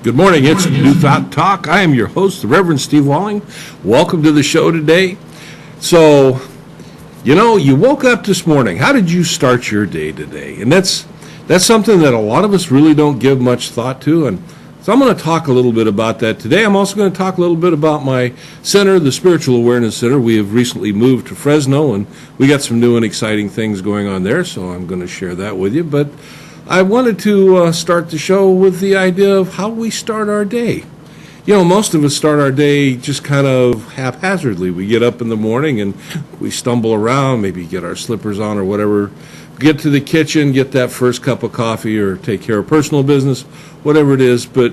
Good morning, it's New Thought Talk. I am your host, the Reverend Steve Walling. Welcome to the show today. So, you woke up this morning. How did you start your day today? And that's something that a lot of us really don't give much thought to. And so I'm going to talk a little bit about that today. I'm also going to talk a little bit about my center, the Spiritual Awareness Center. We have recently moved to Fresno, and we got some new and exciting things going on there, so I'm going to share that with you. But I wanted to start the show with the idea of how we start our day. Most of us start our day just kind of haphazardly. We get up in the morning and we stumble around, maybe get our slippers on or whatever, get to the kitchen, get that first cup of coffee or take care of personal business, whatever it is. But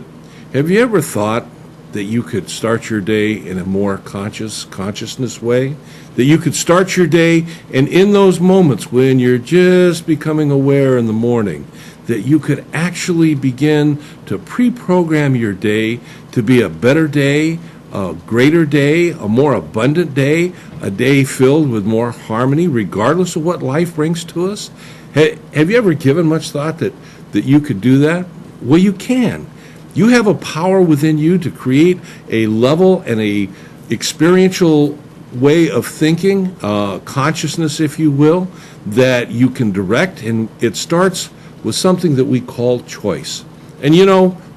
have you ever thought that you could start your day in a more consciousness way? That you could start your day, and in those moments when you're just becoming aware in the morning, that you could actually begin to pre-program your day to be a better day, a greater day, a more abundant day, a day filled with more harmony, regardless of what life brings to us? Have you ever given much thought that you could do that? Well, you can. You have a power within you to create a level and a experiential way of thinking, consciousness, if you will, that you can direct, and it starts with something that we call choice. And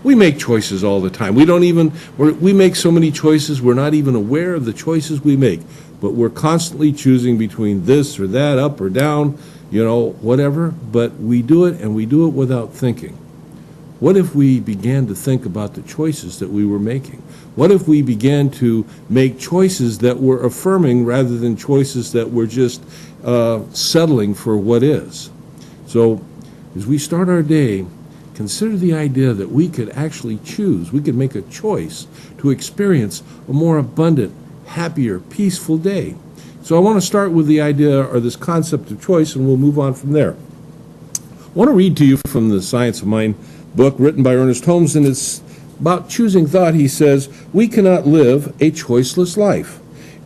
we make choices all the time. We make so many choices, we're not even aware of the choices we make, but we're constantly choosing between this or that, up or down, whatever, but we do it, and we do it without thinking. What if we began to think about the choices that we were making? What if we began to make choices that were affirming rather than choices that were just settling for what is? So as we start our day, consider the idea that we could actually choose, we could make a choice to experience a more abundant, happier, peaceful day. So I want to start with the idea or this concept of choice, and we'll move on from there. I want to read to you from the Science of Mind book written by Ernest Holmes, and it's about choosing thought. He says, we cannot live a choiceless life.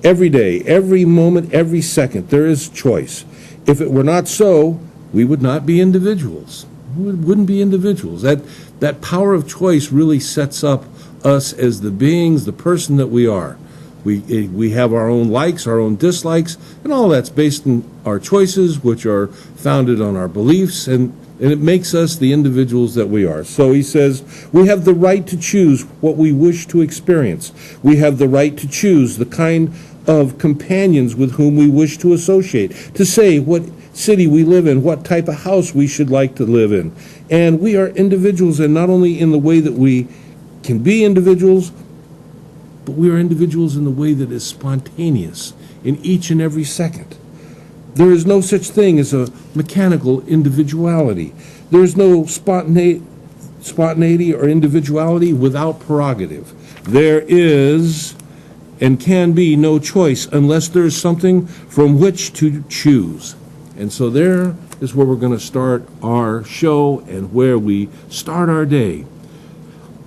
Every day, every moment, every second, there is choice. If it were not so, we would not be individuals. We wouldn't be individuals. That power of choice really sets up us as the beings, the person that we are. We have our own likes, our own dislikes, and all that's based on our choices, which are founded on our beliefs, and it makes us the individuals that we are. So he says, we have the right to choose what we wish to experience. We have the right to choose the kind of companions with whom we wish to associate, to say what city we live in, what type of house we should like to live in. And we are individuals, and not only in the way that we can be individuals, but we are individuals in the way that is spontaneous in each and every second. There is no such thing as a mechanical individuality. There is no spontaneity or individuality without prerogative. There is and can be no choice unless there is something from which to choose. And so there is where we're going to start our show and where we start our day.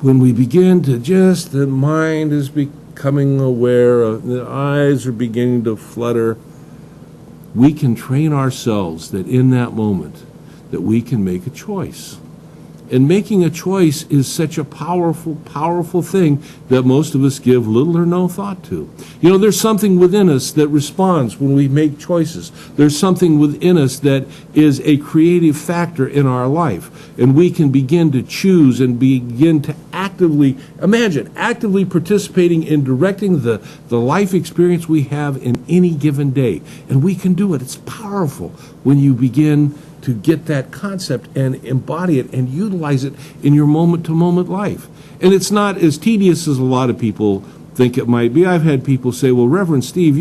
When we begin to the mind is becoming aware, the eyes are beginning to flutter, we can train ourselves that in that moment that we can make a choice. And making a choice is such a powerful, powerful thing that most of us give little or no thought to. There's something within us that responds when we make choices. There's something within us that is a creative factor in our life. And we can begin to choose and begin to actively participating in directing the life experience we have in any given day. And we can do it. It's powerful when you begin to get that concept and embody it and utilize it in your moment-to-moment life. And it's not as tedious as a lot of people think it might be. I've had people say, well, Reverend Steve,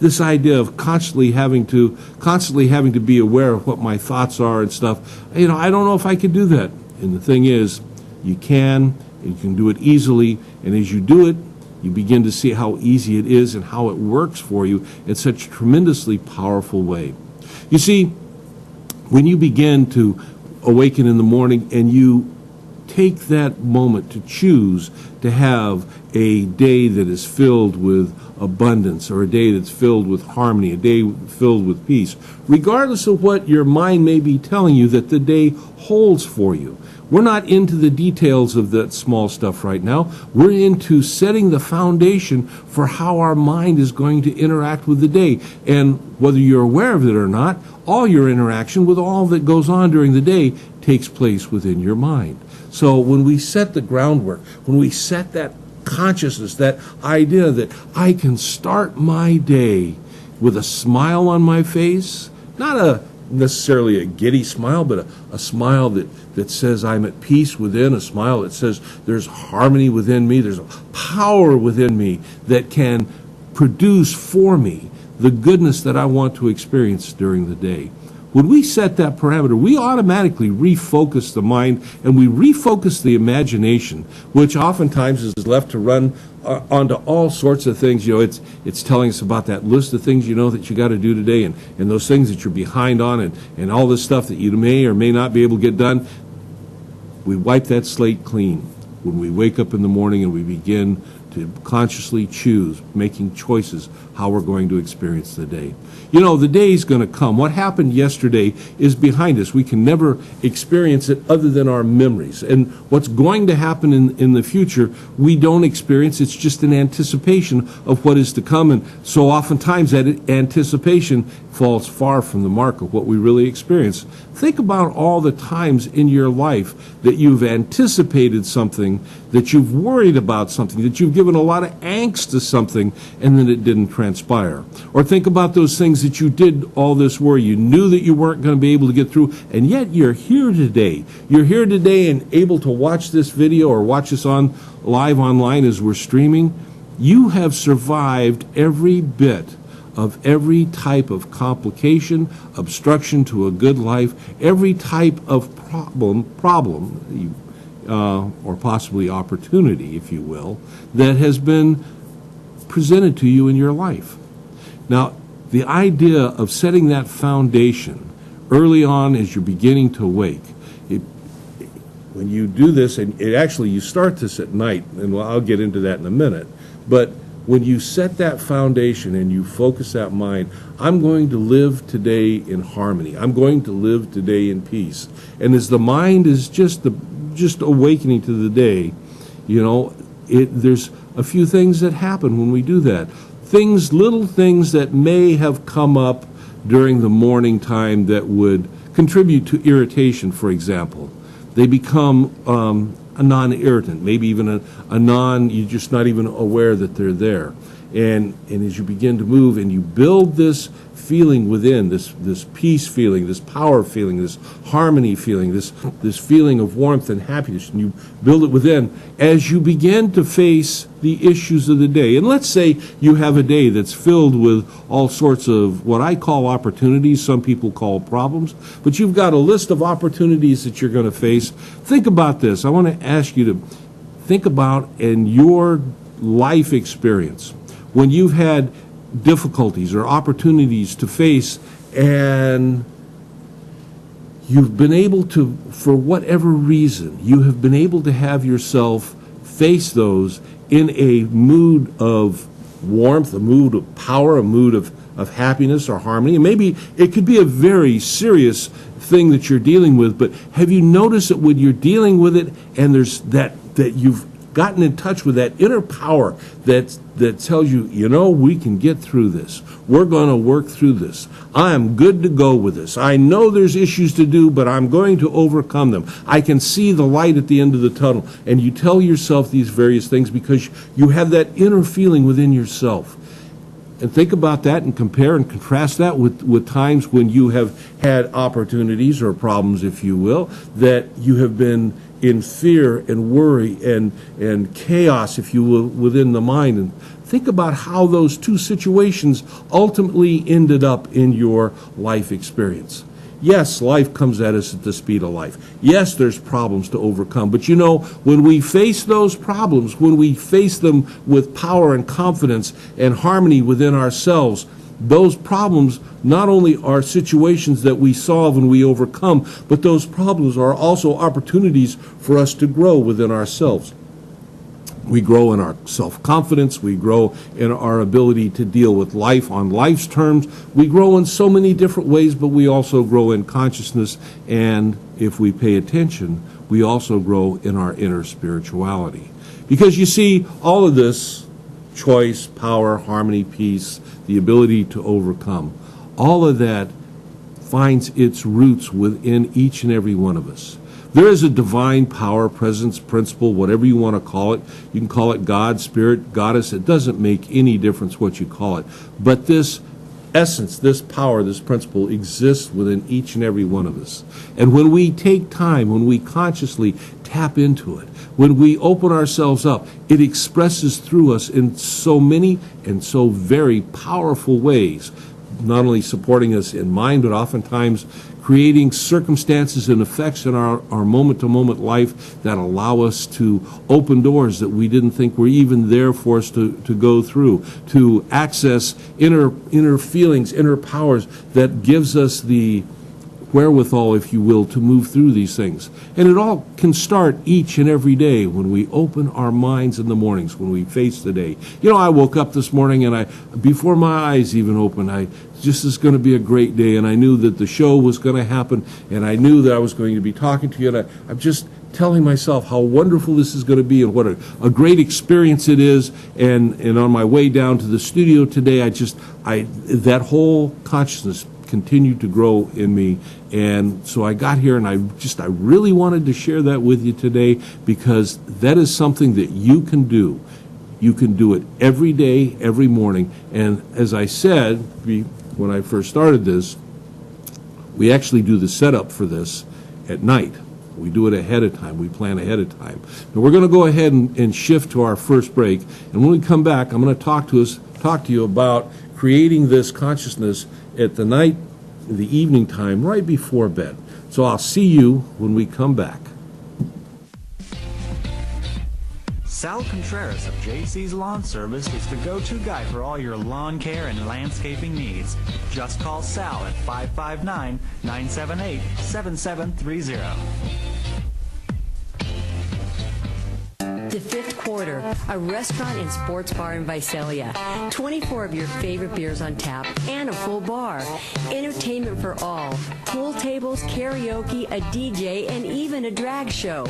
this idea of constantly having to be aware of what my thoughts are and stuff, I don't know if I could do that. And the thing is, you can do it easily, and as you do it, You begin to see how easy it is and how it works for you in such a tremendously powerful way. You see, when you begin to awaken in the morning and you take that moment to choose to have a day that is filled with abundance, or a day that's filled with harmony, a day filled with peace, regardless of what your mind may be telling you that the day holds for you. We're not into the details of that small stuff right now. We're into setting the foundation for how our mind is going to interact with the day. And whether you're aware of it or not, all your interaction with all that goes on during the day takes place within your mind. So when we set the groundwork, when we set that consciousness, that idea that I can start my day with a smile on my face, not necessarily a giddy smile, but a smile that says I'm at peace within, a smile that says there's harmony within me, there's a power within me that can produce for me the goodness that I want to experience during the day. When we set that parameter, we automatically refocus the mind and we refocus the imagination, which oftentimes is left to run onto all sorts of things. You know, it's telling us about that list of things you know that you got to do today, and those things that you're behind on, and all this stuff that you may or may not be able to get done. We wipe that slate clean when we wake up in the morning and we begin to consciously choose, making choices how we're going to experience the day. You know, the day is going to come. What happened yesterday is behind us. We can never experience it other than our memories. And what's going to happen in the future, we don't experience. It's just an anticipation of what is to come. And so oftentimes that anticipation falls far from the mark of what we really experience. Think about all the times in your life that you've anticipated something, that you've worried about something, that you've given a lot of angst to something, and then it didn't transpire. Or think about those things that you did all this worry. You knew that you weren't going to be able to get through, and yet you're here today. You're here today and able to watch this video or watch us on live online as we're streaming. You have survived every bit of every type of complication, obstruction to a good life, every type of problem, or possibly opportunity, if you will, that has been presented to you in your life. Now, the idea of setting that foundation early on as you're beginning to wake, when you do this, and you start this at night, and I'll get into that in a minute, but when you set that foundation and you focus that mind, I'm going to live today in harmony. I'm going to live today in peace. And as the mind is just awakening to the day, you know, there's a few things that happen when we do that. Little things that may have come up during the morning time that would contribute to irritation, for example. They become a non-irritant, maybe even you're just not even aware that they're there. And as you begin to move and you build this feeling within, this peace feeling, this power feeling, this harmony feeling, this feeling of warmth and happiness, and you build it within as you begin to face the issues of the day. And let's say you have a day that's filled with all sorts of what I call opportunities, some people call problems, but you've got a list of opportunities that you're going to face. Think about this. I want to ask you to think about in your life experience when you've had difficulties or opportunities to face, and you've been able to, for whatever reason, you have been able to have yourself face those in a mood of warmth, a mood of power, a mood of happiness or harmony. And maybe it could be a very serious thing that you're dealing with, but have you noticed that when you're dealing with it and there's that you've gotten in touch with that inner power that tells you, you know, we can get through this. We're going to work through this. I am good to go with this. I know there's issues to do, but I'm going to overcome them. I can see the light at the end of the tunnel. And you tell yourself these various things because you have that inner feeling within yourself. And think about that and compare and contrast that with times when you have had opportunities or problems, if you will, that you have been in fear and worry and chaos, if you will, within the mind. And think about how those two situations ultimately ended up in your life experience. Yes, life comes at us at the speed of life. Yes, there's problems to overcome. But you know, when we face those problems, when we face them with power and confidence and harmony within ourselves, those problems not only are situations that we solve and we overcome, but those problems are also opportunities for us to grow within ourselves. We grow in our self-confidence. We grow in our ability to deal with life on life's terms. We grow in so many different ways, but we also grow in consciousness. And if we pay attention, we also grow in our inner spirituality. Because you see, all of this, choice, power, harmony, peace, the ability to overcome, all of that finds its roots within each and every one of us. There is a divine power, presence, principle, whatever you want to call it. You can call it God, Spirit, Goddess. It doesn't make any difference what you call it. But this essence, this power, this principle exists within each and every one of us. And when we take time, when we consciously tap into it, when we open ourselves up, it expresses through us in so many and so very powerful ways, not only supporting us in mind, but oftentimes creating circumstances and effects in our moment-to-moment life that allow us to open doors that we didn't think were even there for us to go through, to access inner feelings, inner powers that gives us the wherewithal, if you will, to move through these things. And it all can start each and every day when we open our minds in the mornings, when we face the day. You know, I woke up this morning and before my eyes even opened, this is going to be a great day, and I knew that the show was going to happen, and I knew that I was going to be talking to you, and I'm just telling myself how wonderful this is going to be and what a great experience it is. And on my way down to the studio today, that whole consciousness continued to grow in me. And so I got here, and I really wanted to share that with you today, because that is something that you can do. You can do it every day, every morning. And as I said when I first started this, we actually do the setup for this at night. We do it ahead of time. We plan ahead of time. Now we're going to go ahead and shift to our first break. And when we come back, I'm going to talk to you about creating this consciousness at the evening time, right before bed. So I'll see you when we come back. Sal Contreras of JC's Lawn Service is the go-to guy for all your lawn care and landscaping needs. Just call Sal at 559-978-7730. The Fifth Quarter, a restaurant and sports bar in Visalia. 24 of your favorite beers on tap and a full bar. Entertainment for all. Pool tables, karaoke, a DJ, and even a drag show.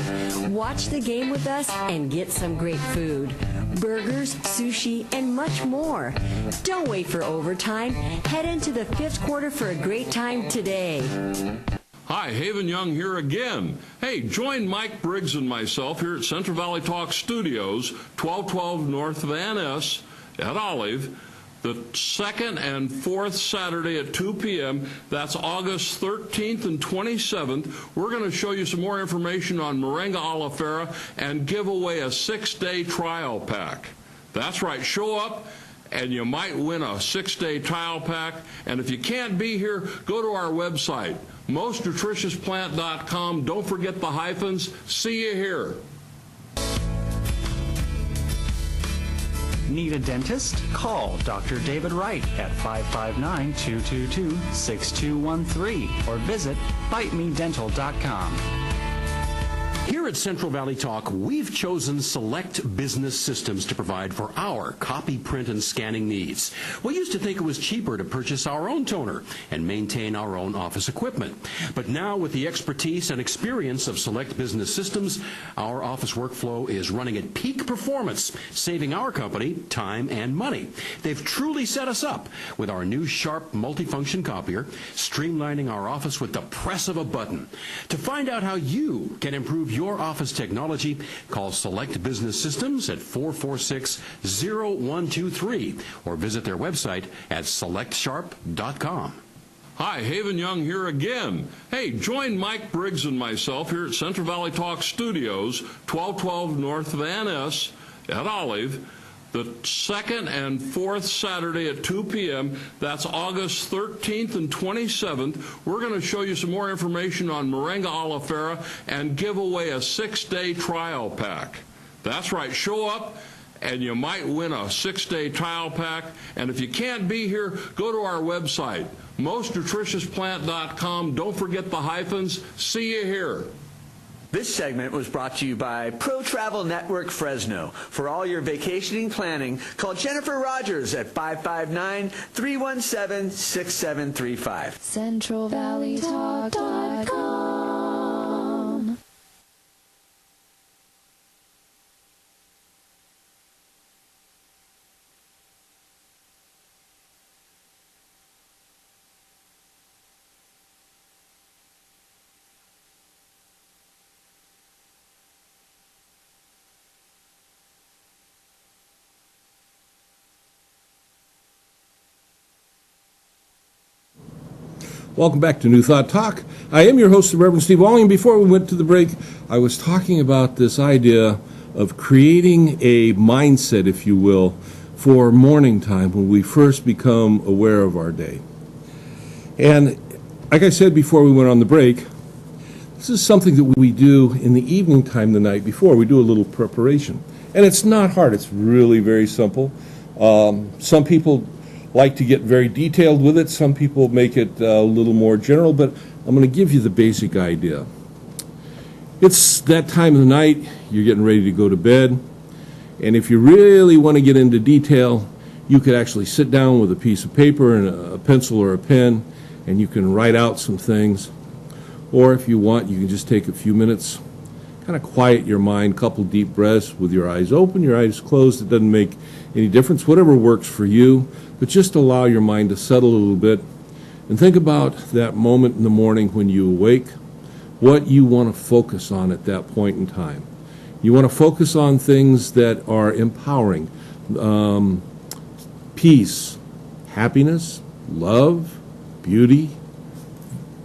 Watch the game with us and get some great food. Burgers, sushi, and much more. Don't wait for overtime. Head into the Fifth Quarter for a great time today. Hi, Haven Young here again. Hey, join Mike Briggs and myself here at Central Valley Talk Studios, 1212 North Van Ness at Olive, the second and fourth Saturday at 2 p.m. That's August 13th and 27th. We're going to show you some more information on Moringa Oleifera and give away a 6-day trial pack. That's right, show up and you might win a 6-day trial pack. And if you can't be here, go to our website, mostnutritiousPlant.com. Don't forget the hyphens. See you here. Need a dentist? Call Dr. David Wright at 559-222-6213 or visit bitemedental.com. Here at Central Valley Talk, we've chosen Select Business Systems to provide for our copy, print, and scanning needs. We used to think it was cheaper to purchase our own toner and maintain our own office equipment. But now, with the expertise and experience of Select Business Systems, our office workflow is running at peak performance, saving our company time and money. They've truly set us up with our new Sharp multifunction copier, streamlining our office with the press of a button. To find out how you can improve your office technology, call Select Business Systems at 446-0123 or visit their website at selectsharp.com. Hi, Haven Young here again. Hey, join Mike Briggs and myself here at Central Valley Talk Studios, 1212 North Van Ness at Olive, the second and fourth Saturday at 2 p.m. That's August 13th and 27th. We're going to show you some more information on Moringa oleifera and give away a 6-day trial pack. That's right, show up and you might win a 6-day trial pack. And if you can't be here, go to our website, mostnutritiousPlant.com. Don't forget the hyphens. See you here. This segment was brought to you by Pro Travel Network Fresno. For all your vacationing planning, call Jennifer Rogers at 559-317-6735. CentralValleyTalk.com. Welcome back to New Thought Talk. I am your host, the Reverend Steve Walling. Before we went to the break, I was talking about this idea of creating a mindset, if you will, for morning time when we first become aware of our day. And like I said before we went on the break, this is something that we do in the evening time the night before. We do a little preparation. And it's not hard. It's really very simple. Some people like to get very detailed with it. Some people make it a little more general, but I'm going to give you the basic idea. It's that time of the night, you're getting ready to go to bed, and if you really want to get into detail, you could actually sit down with a piece of paper and a pencil or a pen, and you can write out some things. Or if you want, you can just take a few minutes, kind of quiet your mind, couple deep breaths with your eyes open, your eyes closed. It doesn't make any difference, whatever works for you. But just allow your mind to settle a little bit and think about that moment in the morning when you awake, what you want to focus on at that point in time. You want to focus on things that are empowering, peace, happiness, love, beauty,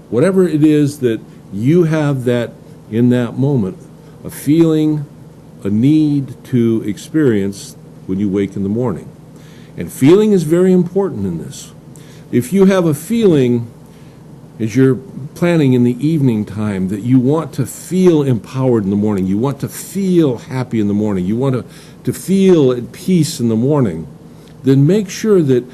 whatever it is that you have that in that moment, a feeling, a need to experience when you wake in the morning. And feeling is very important in this. If you have a feeling as you're planning in the evening time that you want to feel empowered in the morning, you want to feel happy in the morning, you want to feel at peace in the morning, then make sure that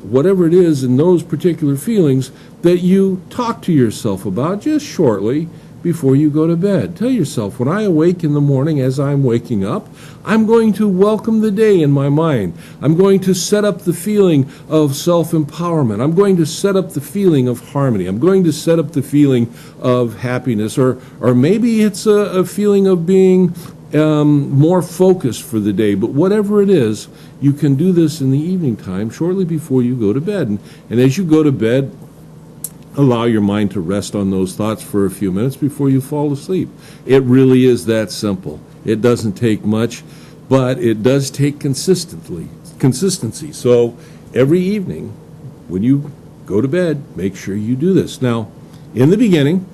whatever it is in those particular feelings that you talk to yourself about just shortly before you go to bed. Tell yourself, when I awake in the morning as I'm waking up, I'm going to welcome the day in my mind. I'm going to set up the feeling of self-empowerment. I'm going to set up the feeling of harmony. I'm going to set up the feeling of happiness. Or maybe it's a feeling of being more focused for the day. But whatever it is, you can do this in the evening time shortly before you go to bed. And as you go to bed, allow your mind to rest on those thoughts for a few minutes before you fall asleep. It really is that simple. It doesn't take much, but it does take consistency. So every evening when you go to bed, make sure you do this. Now, in the beginning,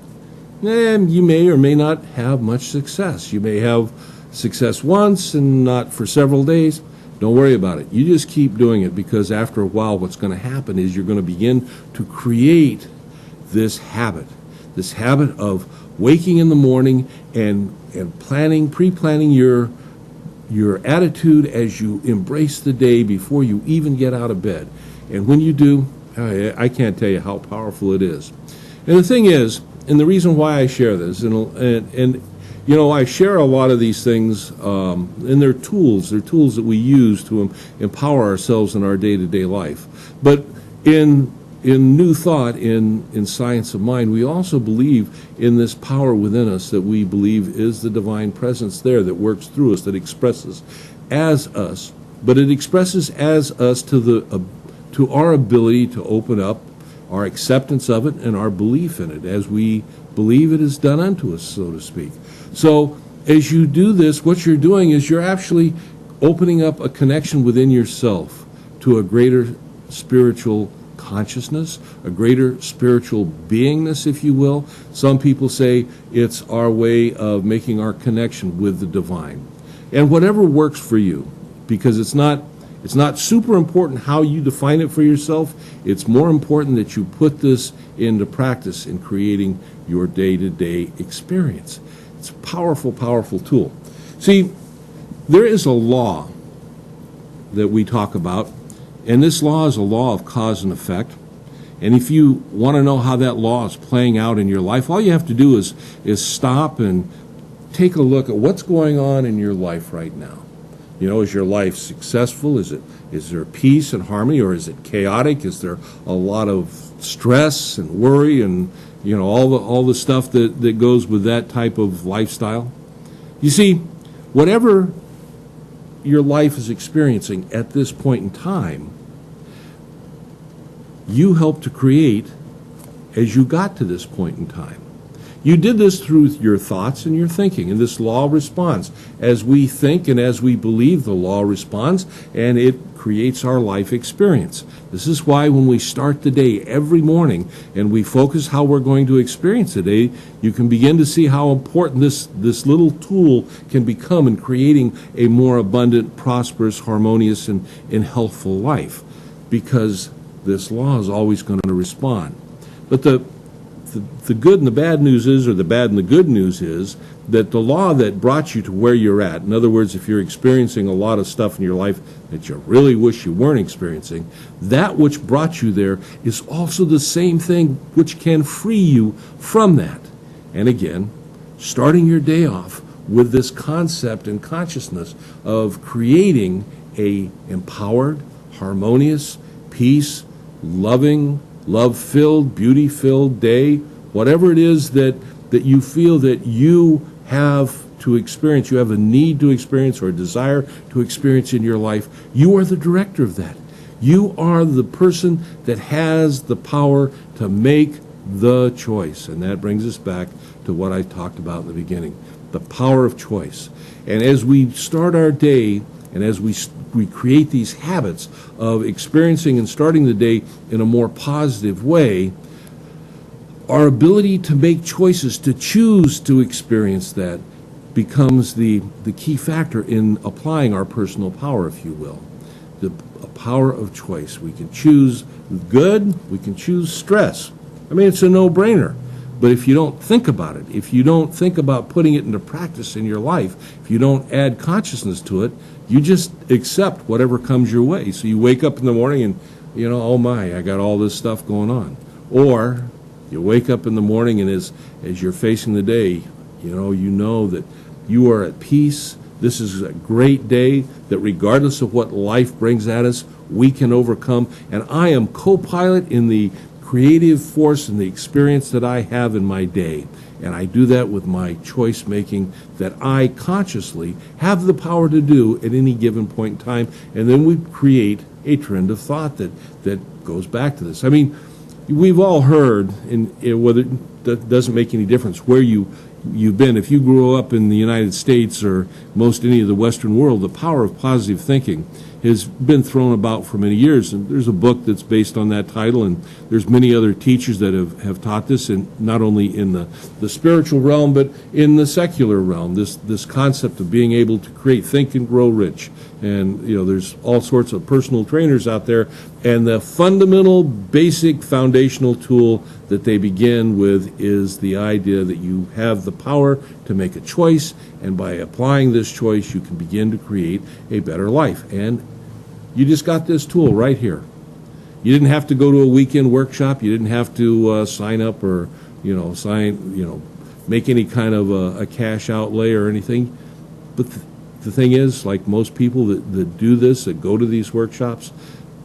you may or may not have much success. You may have success once and not for several days. Don't worry about it. You just keep doing it, because after a while what's going to happen is you're going to begin to create this habit of waking in the morning and pre-planning your attitude as you embrace the day before you even get out of bed. And when you do, I can't tell you how powerful it is. And the thing is, and the reason why I share this, and you know, I share a lot of these things, and they're tools that we use to empower ourselves in our day-to-day life. But in New Thought, in Science of Mind, we also believe in this power within us that we believe is the divine presence there that works through us, that expresses as us. But it expresses as us to our ability to open up, our acceptance of it, and our belief in it, as we believe it is done unto us, so to speak. So as you do this, what you're doing is you're actually opening up a connection within yourself to a greater spiritual consciousness, a greater spiritual beingness, if you will. Some people say it's our way of making our connection with the divine. And whatever works for you, because it's not super important how you define it for yourself. It's more important that you put this into practice in creating your day-to-day experience. It's a powerful, powerful tool. See, there is a law that we talk about, and this law is a law of cause and effect. And if you want to know how that law is playing out in your life, all you have to do is stop and take a look at what's going on in your life right now. You know, is your life successful? Is there peace and harmony, or is it chaotic? Is there a lot of stress and worry and, you know, all the stuff that goes with that type of lifestyle? You see, whatever your life is experiencing at this point in time, you helped to create as you got to this point in time. You did this through your thoughts and your thinking, and this law responds. As we think and as we believe, the law responds, and it creates our life experience. This is why when we start the day every morning and we focus how we're going to experience the day, you can begin to see how important this little tool can become in creating a more abundant, prosperous, harmonious, and healthful life, because this law is always going to respond. But the good and the bad news is, or the bad and the good news is, that the law that brought you to where you're at, in other words, if you're experiencing a lot of stuff in your life that you really wish you weren't experiencing, that which brought you there is also the same thing which can free you from that. And again, starting your day off with this concept and consciousness of creating a empowered, harmonious, peace, loving, love-filled, beauty-filled day, whatever it is that you feel that you have to experience, you have a need to experience or a desire to experience in your life, you are the director of that. You are the person that has the power to make the choice. And that brings us back to what I talked about in the beginning, the power of choice. And as we start our day, and as we create these habits of experiencing and starting the day in a more positive way, our ability to make choices, to choose to experience that, becomes the key factor in applying our personal power, if you will. The power of choice. We can choose good, we can choose stress. I mean, it's a no-brainer. But if you don't think about it, if you don't think about putting it into practice in your life, if you don't add consciousness to it, you just accept whatever comes your way. So you wake up in the morning and, you know, oh my, I got all this stuff going on. Or you wake up in the morning and as you're facing the day, you know that you are at peace. This is a great day, that regardless of what life brings at us, we can overcome. And I am co-pilot in the creative force and the experience that I have in my day. And I do that with my choice making that I consciously have the power to do at any given point in time. And then we create a trend of thought that goes back to this. I mean, we've all heard, whether that doesn't make any difference where you've been. If you grew up in the United States or most any of the Western world, the power of positive thinking has been thrown about for many years. And there's a book that's based on that title, and there's many other teachers that have taught this, and not only in the spiritual realm, but in the secular realm, this concept of being able to create, think, and grow rich. And, you know, there's all sorts of personal trainers out there, and the fundamental, basic, foundational tool that they begin with is the idea that you have the power to make a choice, and by applying this choice, you can begin to create a better life. And you just got this tool right here. You didn't have to go to a weekend workshop. You didn't have to sign up or, make any kind of a cash outlay or anything. But the thing is, like most people that do this, that go to these workshops,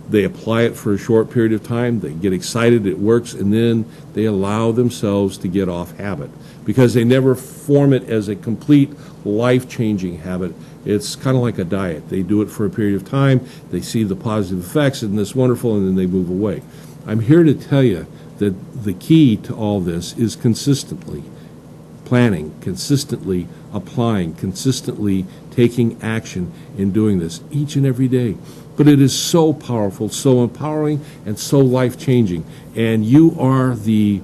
they apply it for a short period of time, they get excited, it works, and then they allow themselves to get off habit because they never form it as a complete life-changing habit. It's kind of like a diet. They do it for a period of time, they see the positive effects, and it's wonderful, and then they move away. I'm here to tell you that the key to all this is consistently planning, consistently applying, consistently taking action in doing this each and every day. But it is so powerful, so empowering, and so life-changing. And you are the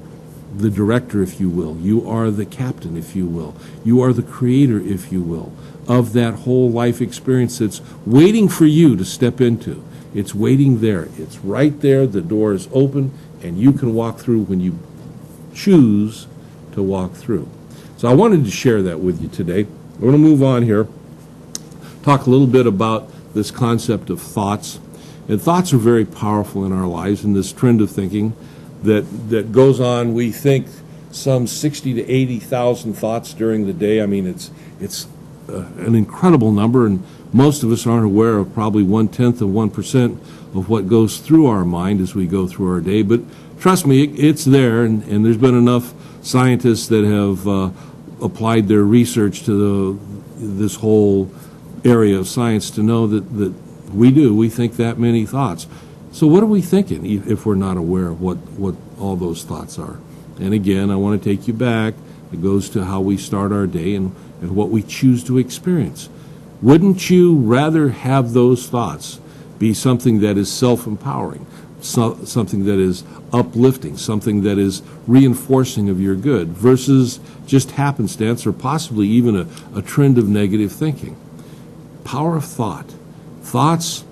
director, if you will. You are the captain, if you will. You are the creator, if you will, of that whole life experience that's waiting for you to step into. It's waiting there. It's right there. The door is open, and you can walk through when you choose to walk through. So I wanted to share that with you today. We're going to move on here, talk a little bit about this concept of thoughts. And thoughts are very powerful in our lives, and this trend of thinking that goes on. We think some 60 to 80,000 thoughts during the day. I mean, it's an incredible number, and most of us aren't aware of probably 1/10 of 1% of what goes through our mind as we go through our day. But trust me, it's there, and there's been enough scientists that have applied their research to this whole area of science to know that we think that many thoughts. So what are we thinking if we're not aware of what all those thoughts are? And again, I want to take you back. It goes to how we start our day and what we choose to experience. Wouldn't you rather have those thoughts be something that is self-empowering, something that is uplifting, something that is reinforcing of your good, versus just happenstance or possibly even a trend of negative thinking? Power of thought. Thoughts,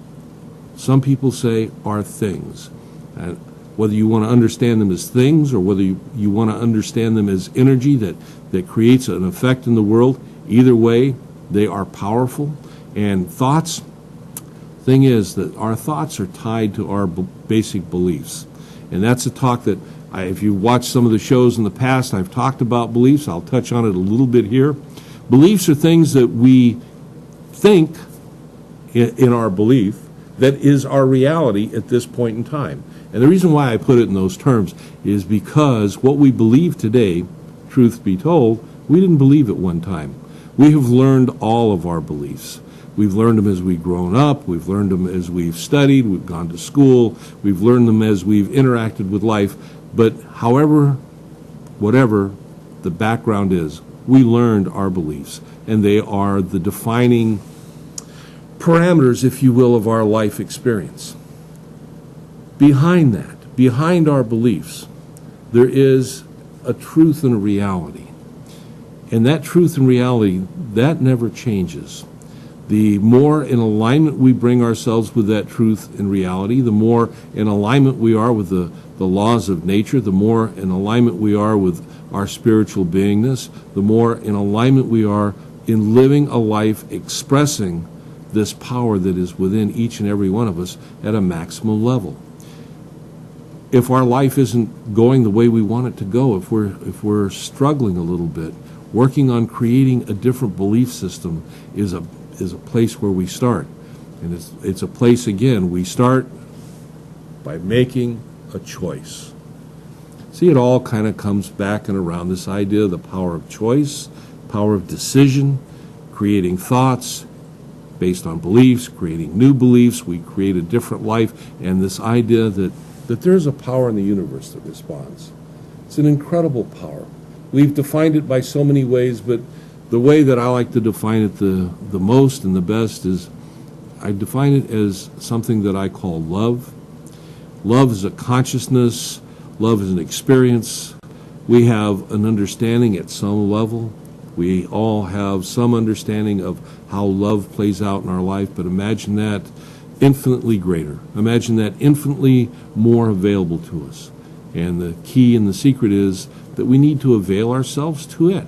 some people say, are things. And whether you want to understand them as things or whether you want to understand them as energy that creates an effect in the world, either way, they are powerful. And thoughts, thing is that our thoughts are tied to our basic beliefs. And that's a talk that, if you watch some of the shows in the past, I've talked about beliefs. I'll touch on it a little bit here. Beliefs are things that we think in our belief that is our reality at this point in time. And the reason why I put it in those terms is because what we believe today, truth be told, we didn't believe at one time. We have learned all of our beliefs. We've learned them as we've grown up. We've learned them as we've studied. We've gone to school. We've learned them as we've interacted with life. But however, whatever the background is, we learned our beliefs. And they are the defining parameters, if you will, of our life experience. Behind that, behind our beliefs, there is a truth and a reality. And that truth and reality, that never changes. The more in alignment we bring ourselves with that truth and reality, the more in alignment we are with the laws of nature, the more in alignment we are with our spiritual beingness, the more in alignment we are in living a life expressing this power that is within each and every one of us at a maximum level. If our life isn't going the way we want it to go, if we're struggling a little bit, working on creating a different belief system is a place where we start. And it's a place, again, we start by making a choice. See, it all kind of comes back and around this idea of the power of choice, power of decision, creating thoughts based on beliefs, creating new beliefs. We create a different life, and this idea that there's a power in the universe that responds. It's an incredible power. We've defined it by so many ways, but the way that I like to define it the most and the best is I define it as something that I call love. Love is a consciousness. Love is an experience. We have an understanding at some level. We all have some understanding of how love plays out in our life, but imagine that infinitely greater. Imagine that infinitely more available to us. And the key and the secret is that we need to avail ourselves to it.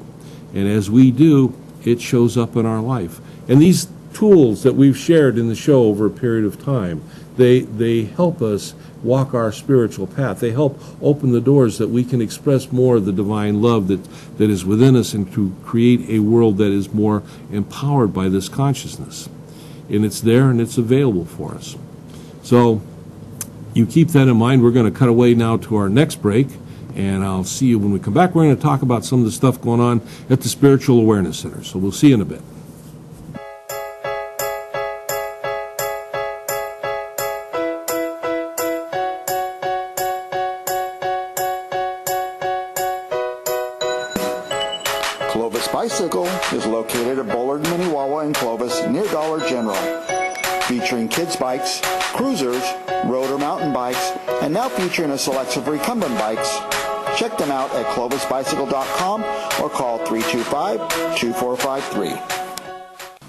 And as we do, it shows up in our life. And these tools that we've shared in the show over a period of time, they help us walk our spiritual path. They help open the doors that we can express more of the divine love that is within us and to create a world that is more empowered by this consciousness. And it's there and it's available for us. So you keep that in mind. We're going to cut away now to our next break, and I'll see you when we come back. We're going to talk about some of the stuff going on at the Spiritual Awareness Center. So we'll see you in a bit. Clovis Bicycle is located at Bullard, Minnewawa, and Clovis near Dollar General. Featuring kids' bikes, cruisers, road or mountain bikes, and now featuring a selection of recumbent bikes. Check them out at clovisbicycle.com or call 325-2453.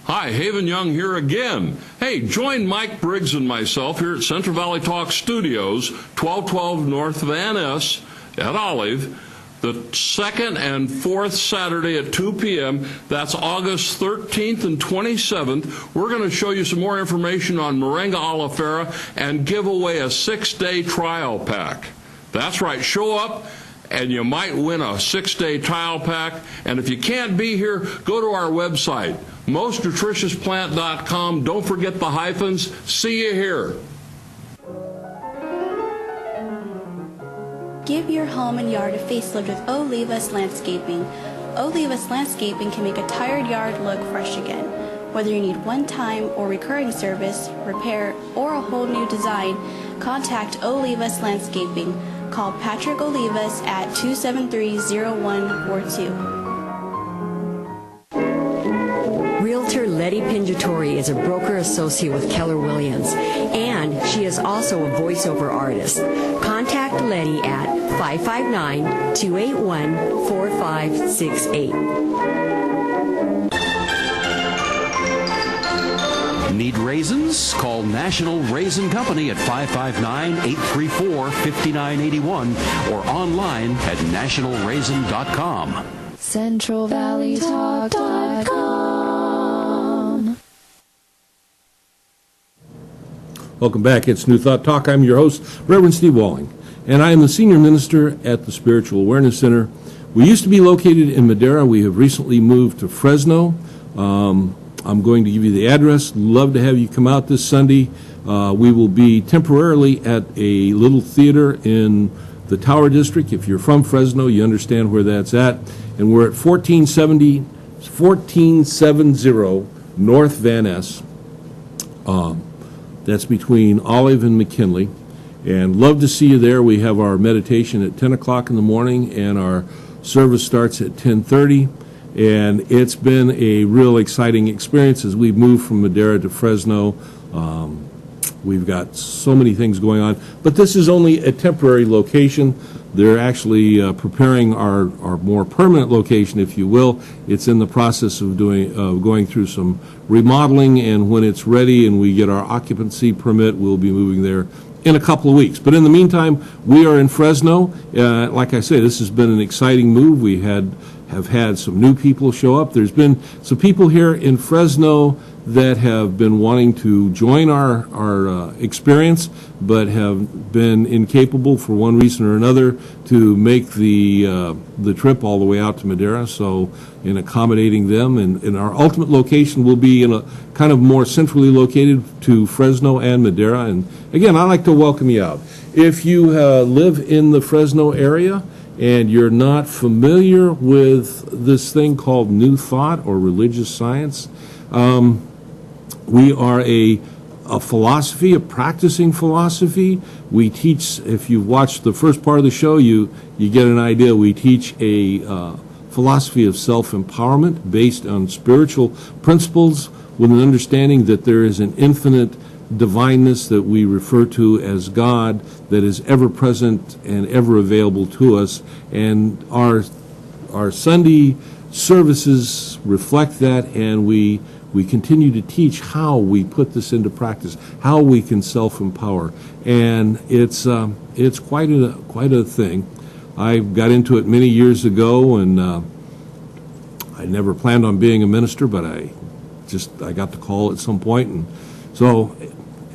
Hi, Haven Young here again. Hey, join Mike Briggs and myself here at Central Valley Talk Studios, 1212 North Van Ness at Olive, the second and fourth Saturday at 2 p.m. That's August 13th and 27th. We're going to show you some more information on Moringa oleifera and give away a 6-day trial pack. That's right, show up and you might win a 6-day trial pack. And if you can't be here, go to our website, mostnutritiousPlant.com. Don't forget the hyphens. See you here. Give your home and yard a facelift with Olivas Landscaping. Olivas Landscaping can make a tired yard look fresh again. Whether you need one-time or recurring service, repair, or a whole new design, contact Olivas Landscaping. Call Patrick Olivas at 273-0142. Realtor Letty Pinjatori is a broker associate with Keller Williams, and she is also a voiceover artist. Contact Letty at 559-281-4568. Need raisins? Call National Raisin Company at 559-834-5981 or online at nationalraisin.com. CentralValleyTalk.com. Welcome back. It's New Thought Talk. I'm your host, Reverend Steve Walling, and I am the Senior Minister at the Spiritual Awareness Center. We used to be located in Madera. We have recently moved to Fresno. I'm going to give you the address. Love to have you come out this Sunday. We will be temporarily at a little theater in the Tower District. If you're from Fresno, you understand where that's at. And we're at 1470 North Van Ness. That's between Olive and McKinley. And love to see you there. We have our meditation at 10 o'clock in the morning, and our service starts at 10:30. And it's been a real exciting experience as we've moved from Madera to Fresno. We've got so many things going on. But this is only a temporary location. They're actually preparing our more permanent location, if you will. It's in the process of going through some remodeling, and when it's ready and we get our occupancy permit, we'll be moving there in a couple of weeks. But in the meantime, we are in Fresno. Like I say, this has been an exciting move. We have had some new people show up. There's been some people here in Fresno that have been wanting to join our experience, but have been incapable for one reason or another to make the trip all the way out to Madera. So in accommodating them, and our ultimate location will be in a kind of more centrally located to Fresno and Madera. And again, I'd like to welcome you out. If you live in the Fresno area and you're not familiar with this thing called New Thought or religious science, we are a philosophy, a practicing philosophy. We teach, if you've watched the first part of the show, you get an idea. We teach a philosophy of self-empowerment based on spiritual principles with an understanding that there is an infinite divineness that we refer to as God that is ever present and ever available to us. And our Sunday services reflect that, and we continue to teach how we put this into practice, how we can self-empower, and it's quite a thing. I got into it many years ago, and I never planned on being a minister, but I got the call at some point, and so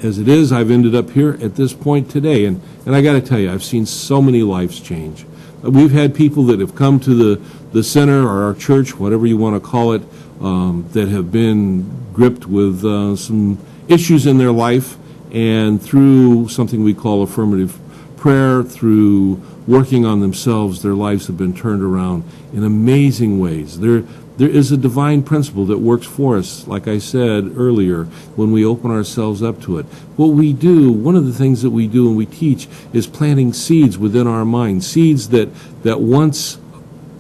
as it is, I've ended up here at this point today, and I got to tell you, I've seen so many lives change. We've had people that have come to the center or our church, whatever you want to call it, that have been gripped with some issues in their life, and through something we call affirmative prayer, through working on themselves, their lives have been turned around in amazing ways. There is a divine principle that works for us, like I said earlier, when we open ourselves up to it. What we do, one of the things that we do and we teach, is planting seeds within our mind, seeds that once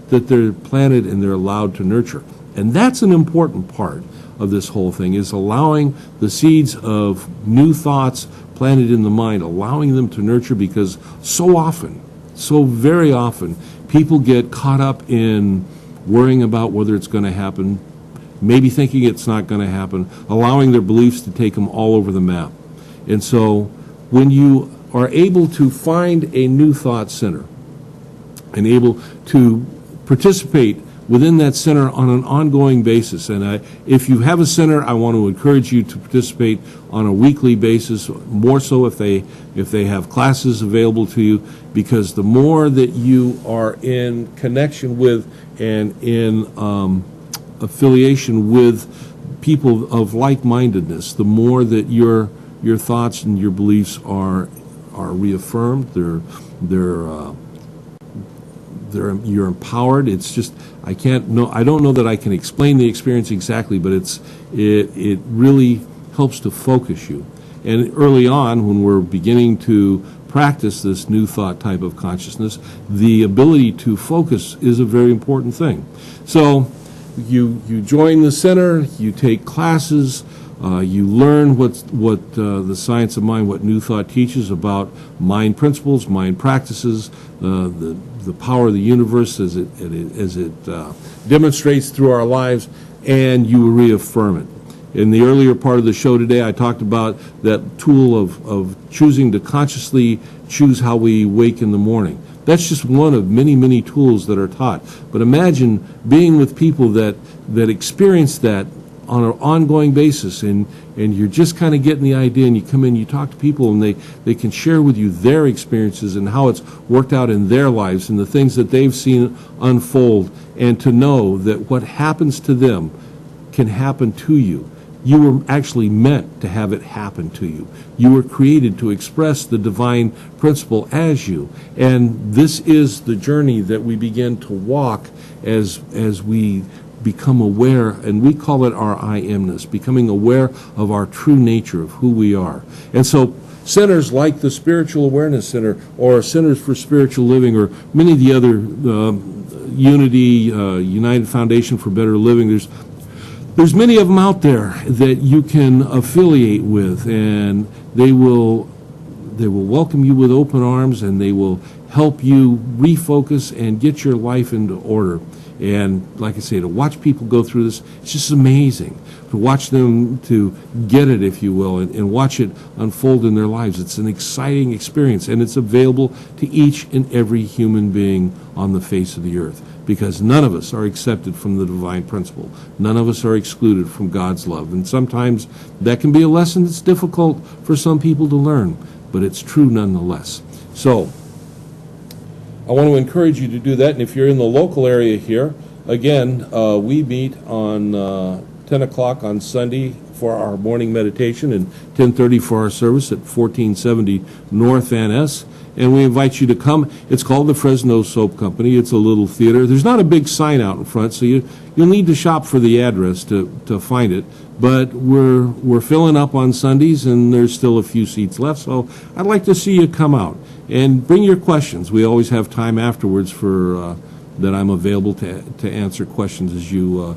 that they're planted and they're allowed to nurture. And that's an important part of this whole thing, is allowing the seeds of new thoughts planted in the mind, allowing them to nurture, because so very often, people get caught up in worrying about whether it's going to happen maybe thinking it's not going to happen, allowing their beliefs to take them all over the map. And so when you are able to find a new thought center and able to participate within that center on an ongoing basis, and if you have a center, I want to encourage you to participate on a weekly basis, more so if they have classes available to you, because the more that you are in connection with and in affiliation with people of like-mindedness, the more that your thoughts and your beliefs are reaffirmed. You're empowered. It's just I don't know that I can explain the experience exactly, but it really helps to focus you. And early on, when we're beginning to practice this new thought type of consciousness, the ability to focus is a very important thing. So you join the center, you take classes, you learn what the science of mind, what New Thought teaches about mind principles, mind practices, the power of the universe as it demonstrates through our lives, and you reaffirm it. In the earlier part of the show today, I talked about that tool of choosing to consciously choose how we wake in the morning. That's just one of many, many tools that are taught. But imagine being with people that experience that on an ongoing basis, and you're just kind of getting the idea, and you come in, you talk to people, and they can share with you their experiences and how it's worked out in their lives and the things that they've seen unfold, and to know that what happens to them can happen to you. You were actually meant to have it happen to you. You were created to express the divine principle as you. And this is the journey that we begin to walk as we become aware, and we call it our I amness, becoming aware of our true nature of who we are. And so centers like the Spiritual Awareness Center or Centers for Spiritual Living or many of the other Unity, United Foundation for Better Living, there's many of them out there that you can affiliate with, and they will welcome you with open arms, and they will help you refocus and get your life into order. And like I say, to watch people go through this, it's just amazing. To watch them to get it, if you will, and watch it unfold in their lives. It's an exciting experience, and it's available to each and every human being on the face of the earth, because none of us are accepted from the divine principle. None of us are excluded from God's love. And sometimes that can be a lesson that's difficult for some people to learn, but it's true nonetheless. So I want to encourage you to do that. And if you're in the local area here, again, we meet on 10 o'clock on Sunday for our morning meditation and 10:30 for our service at 1470 North Van Ness. And we invite you to come. It's called the Fresno Soap Company. It's a little theater. There's not a big sign out in front, so you'll need to shop for the address to find it. But we're filling up on Sundays, and there's still a few seats left. So I'd like to see you come out and bring your questions. We always have time afterwards for that I'm available to answer questions as you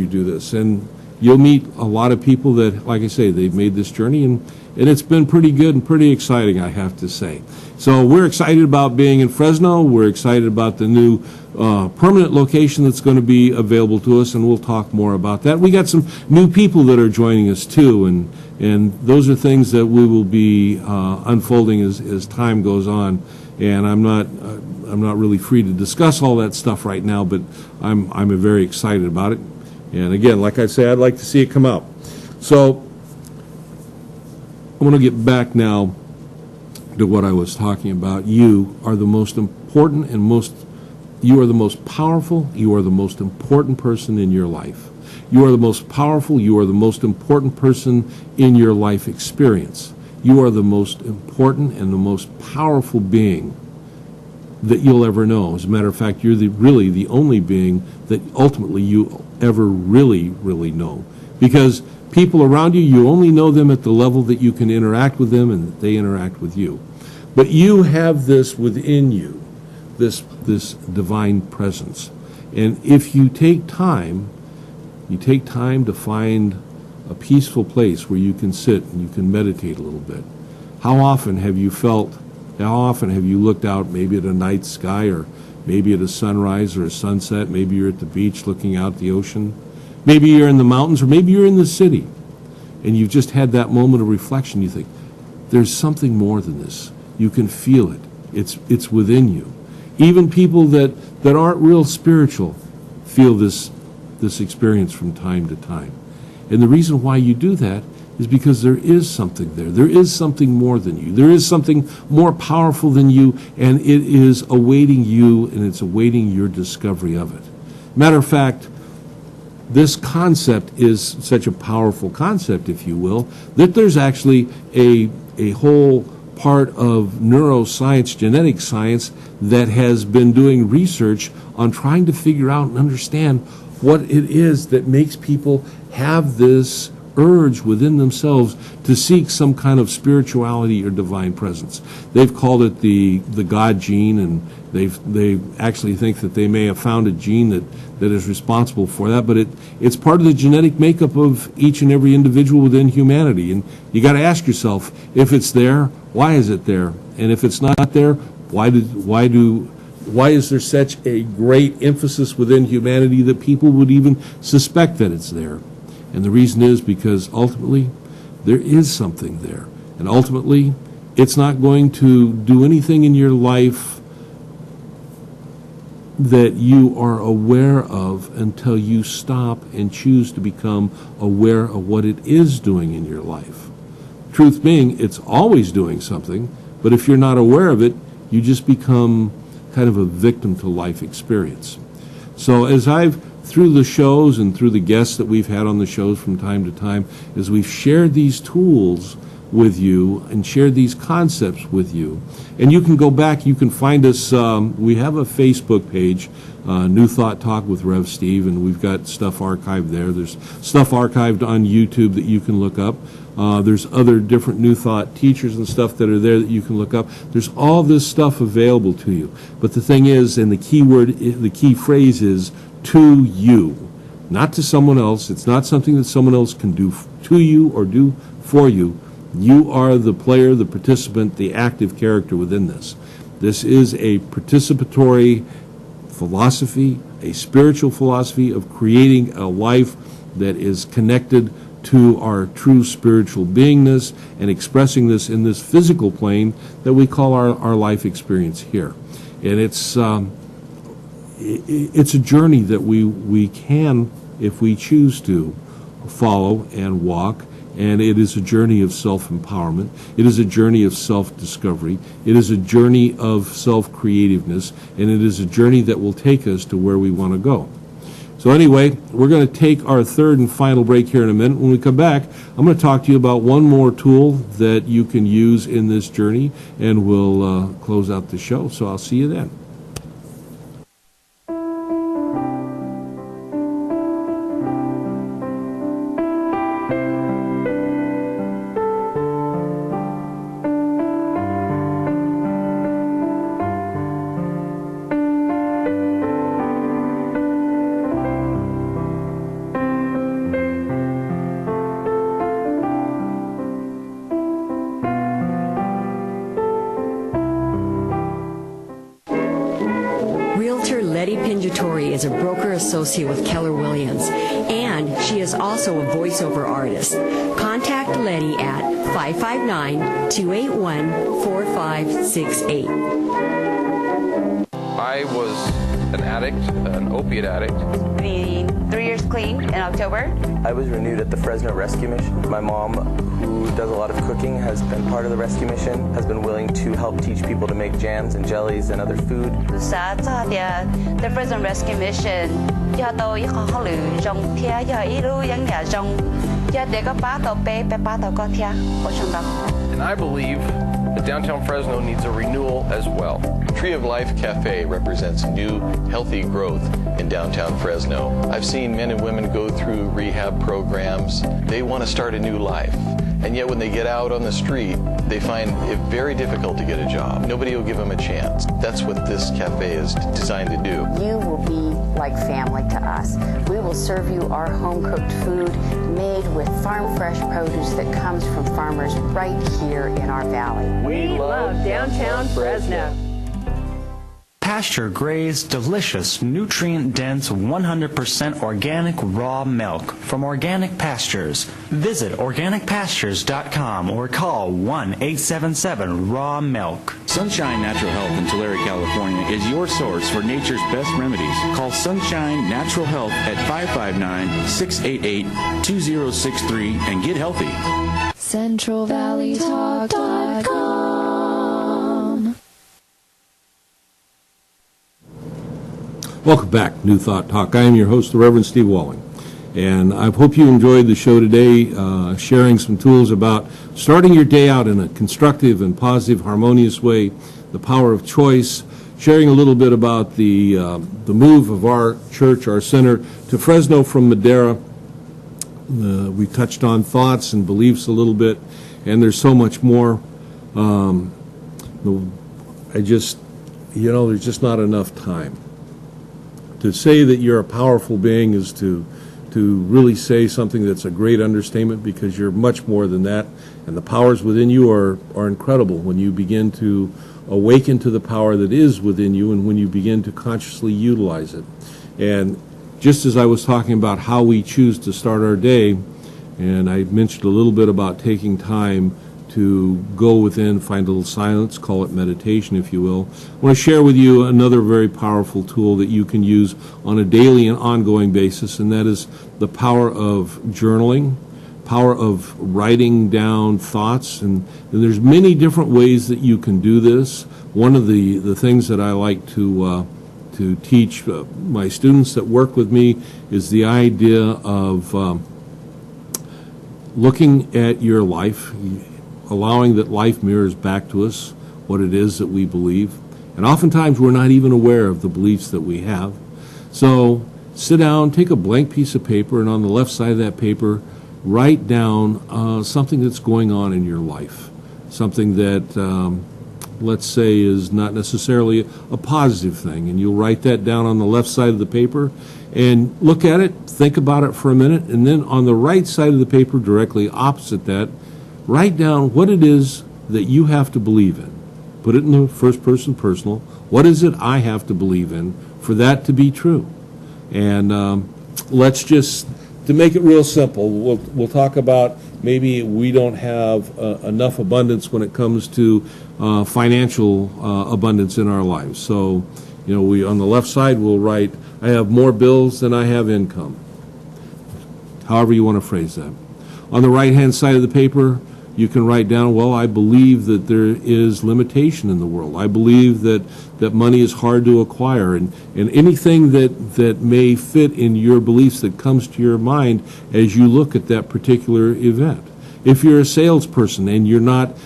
do this. And you'll meet a lot of people that, like I say, they've made this journey, and it's been pretty good and pretty exciting, I have to say. So we're excited about being in Fresno. We're excited about the new permanent location that's going to be available to us, and we'll talk more about that. We got some new people that are joining us too, and those are things that we will be unfolding as time goes on. And I'm not really free to discuss all that stuff right now, but I'm very excited about it. And again, like I say, I'd like to see it come out. So I want to get back now to what I was talking about. You are the most important and you are the most powerful, you are the most important person in your life. You are the most powerful, you are the most important person in your life experience. You are the most important and the most powerful being that you'll ever know. As a matter of fact, you're really the only being that ultimately you ever really, really know. Because people around you, you only know them at the level that you can interact with them and that they interact with you. But you have this within you, this divine presence. And if you take time to find a peaceful place where you can sit and you can meditate a little bit. How often have you looked out maybe at a night sky, or maybe at a sunrise or a sunset, maybe you're at the beach looking out at the ocean, Maybe you're in the mountains, or maybe you're in the city, and you've just had that moment of reflection. You think, there's something more than this. You can feel it. It's within you. Even people that aren't real spiritual feel this experience from time to time. And the reason why you do that is because there is something there. There is something more than you. There is something more powerful than you, and it is awaiting you, and it's awaiting your discovery of it. Matter of fact, this concept is such a powerful concept, if you will, that there's actually a whole part of neuroscience, genetic science, that has been doing research on trying to figure out and understand what it is that makes people have this urge within themselves to seek some kind of spirituality or divine presence. They've called it the God gene, and they actually think that they may have found a gene that is responsible for that, but it's part of the genetic makeup of each and every individual within humanity. And you got to ask yourself, if it's there, why is it there? And if it's not there, why is there such a great emphasis within humanity that people would even suspect that it's there? And the reason is because ultimately there is something there. And ultimately it's not going to do anything in your life that you are aware of until you stop and choose to become aware of what it is doing in your life. Truth being, it's always doing something, but if you're not aware of it, you just become kind of a victim to life experience. So as through the shows and through the guests that we've had on the shows from time to time, as we've shared these tools with you and shared these concepts with you, and you can go back, you can find us, we have a Facebook page, New Thought Talk with Rev Steve, and we've got stuff archived there. There's stuff archived on YouTube that you can look up. There's other different New Thought teachers and stuff that are there that you can look up. There's all this stuff available to you. But the thing is, and the key phrase is, to you, not to someone else. It's not something that someone else can do to you or do for you. You are the player, the participant, the active character within this. This is a participatory philosophy, a spiritual philosophy of creating a life that is connected to our true spiritual beingness and expressing this in this physical plane that we call our life experience here. And it's a journey that we can, if we choose to, follow and walk, and it is a journey of self-empowerment. It is a journey of self-discovery. It is a journey of self-creativeness, and it is a journey that will take us to where we want to go. So anyway, we're going to take our third and final break here in a minute. When we come back, I'm going to talk to you about one more tool that you can use in this journey, and we'll close out the show. So I'll see you then. Letty Pinjatori is a broker associate with Keller Williams, and she is also a voiceover artist. Contact Letty at 559-281-4568. I was an addict, an opiate addict. Being 3 years clean in October. I was renewed at the Fresno Rescue Mission. My mom, who does a lot of cooking, has been part of the rescue mission, has been willing to help teach people to make jams and jellies and other food. The Fresno Rescue Mission, and I believe that downtown Fresno needs a renewal as well. Tree of Life Cafe represents new, healthy growth in downtown Fresno. I've seen men and women go through rehab programs. They want to start a new life. And yet when they get out on the street, they find it very difficult to get a job. Nobody will give them a chance. That's what this cafe is designed to do. You will be like family to us. We will serve you our home-cooked food made with farm-fresh produce that comes from farmers right here in our valley. We love downtown Fresno. pasture-grazed, delicious, nutrient-dense, 100% organic raw milk from Organic Pastures. Visit organicpastures.com or call 1-877-RAW-MILK. Sunshine Natural Health in Tulare, California is your source for nature's best remedies. Call Sunshine Natural Health at 559-688-2063 and get healthy. CentralValleyTalk.com. Welcome back, New Thought Talk. I am your host, the Reverend Steve Walling. And I hope you enjoyed the show today, sharing some tools about starting your day out in a constructive and positive, harmonious way, the power of choice, sharing a little bit about the move of our church, our center, to Fresno from Madera. We touched on thoughts and beliefs a little bit, and there's so much more. There's just not enough time. To say that you're a powerful being is to really say something that's a great understatement, because you're much more than that, and the powers within you are incredible when you begin to awaken to the power that is within you and when you begin to consciously utilize it. And just as I was talking about how we choose to start our day, and I mentioned a little bit about taking time to go within, find a little silence, call it meditation, if you will. I want to share with you another very powerful tool that you can use on a daily and ongoing basis, and that is the power of journaling, power of writing down thoughts, and there's many different ways that you can do this. One of the things that I like to teach my students that work with me is the idea of looking at your life, allowing that life mirrors back to us what it is that we believe. And oftentimes we're not even aware of the beliefs that we have. So sit down, take a blank piece of paper, and on the left side of that paper, write down something that's going on in your life, something that, let's say, is not necessarily a positive thing. And you'll write that down on the left side of the paper and look at it, think about it for a minute, and then on the right side of the paper, directly opposite that, write down what it is that you have to believe in. Put it in the first person personal. What is it I have to believe in for that to be true? And let's just, to make it real simple, we'll talk about maybe we don't have enough abundance when it comes to financial abundance in our lives. So, we on the left side we'll write, I have more bills than I have income. However you want to phrase that. On the right-hand side of the paper, you can write down, well, I believe that there is limitation in the world. I believe that money is hard to acquire, and anything that may fit in your beliefs that comes to your mind as you look at that particular event. If you're a salesperson and you're not